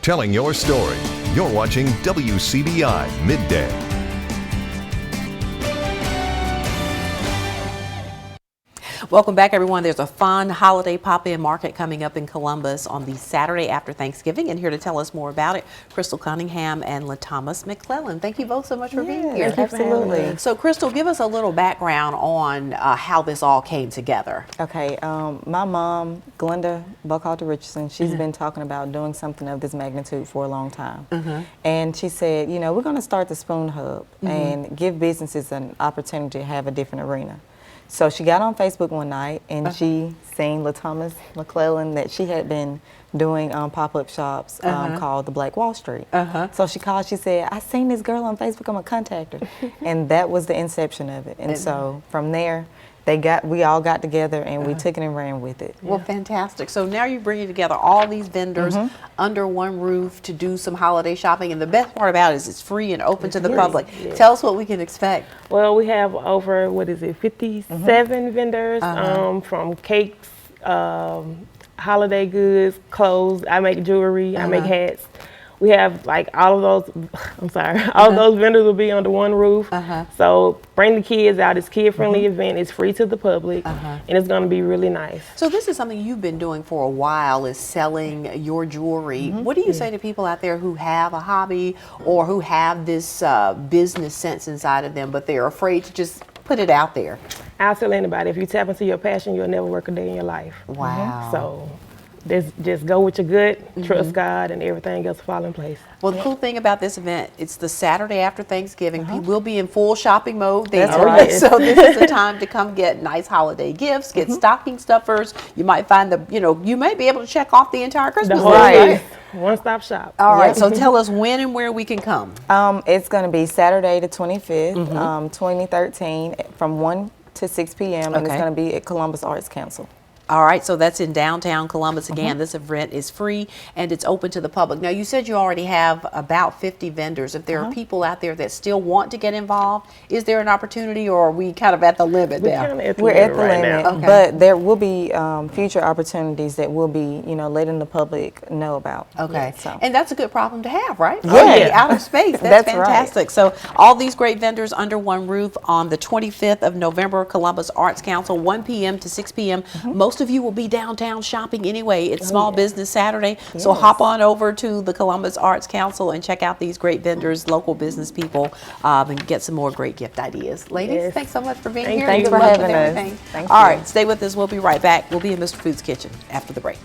telling your story. You're watching WCBI Midday. Welcome back, everyone. There's a fun holiday pop-in market coming up in Columbus on the Saturday after Thanksgiving, and here to tell us more about it, Crystal Cunningham and LaThomas McClelland. Thank you both so much for being here. Absolutely. So, Crystal, give us a little background on how this all came together. Okay, my mom, Glenda Buckhalter Richardson, she's been talking about doing something of this magnitude for a long time. And she said, you know, we're going to start the Spoon Hub and give businesses an opportunity to have a different arena. So she got on Facebook one night and she seen LaThomas McClelland that she had been doing pop-up shops called the Black Wall Street. So she called, she said, I seen this girl on Facebook, I'm gonna contact her. And that was the inception of it. And so from there, we all got together and we took it and ran with it. Well, fantastic. So now you're bringing together all these vendors under one roof to do some holiday shopping. And the best part about it is it's free and open to the public. Tell us what we can expect. Well, we have over, 57 vendors, from cakes, holiday goods, clothes. I make jewelry, I make hats. We have like all of those, all of those vendors will be under one roof. So bring the kids out. It's kid-friendly event. It's free to the public, and it's going to be really nice. So this is something you've been doing for a while, is selling your jewelry. What do you say to people out there who have a hobby or who have this business sense inside of them, but they're afraid to just put it out there? I'll tell anybody, if you tap into your passion, you'll never work a day in your life. Wow. So just go with your gut, trust God, and everything else fall in place. Well, the cool thing about this event, it's the Saturday after Thanksgiving. People will be in full shopping mode there. That's right. So this is the time to come get nice holiday gifts, get stocking stuffers. You might find you may be able to check off the entire Christmas The whole list. one-stop shop. All right, so tell us when and where we can come. It's going to be Saturday the 25th, 2013, from 1 to 6 p.m. and it's going to be at Columbus Arts Council. All right, so that's in downtown Columbus. Again, this event is free and it's open to the public. Now, you said you already have about 50 vendors. If there are people out there that still want to get involved, is there an opportunity, or are we kind of at the limit now? We're at the right limit, now. but there will be future opportunities that will be, letting the public know about. Okay, So. and that's a good problem to have, right? Yeah. Out of space, that's That's right. fantastic. So all these great vendors under one roof on the 25th of November, Columbus Arts Council, 1 p.m. to 6 p.m. Most of you will be downtown shopping anyway. It's Small Business Saturday, so hop on over to the Columbus Arts Council and check out these great vendors, local business people, and get some more great gift ideas. Ladies, thanks so much for being here. Thanks Good for luck with having us. everything. Thank All you. right, stay with us. We'll be right back. We'll be in Mr. Food's kitchen after the break.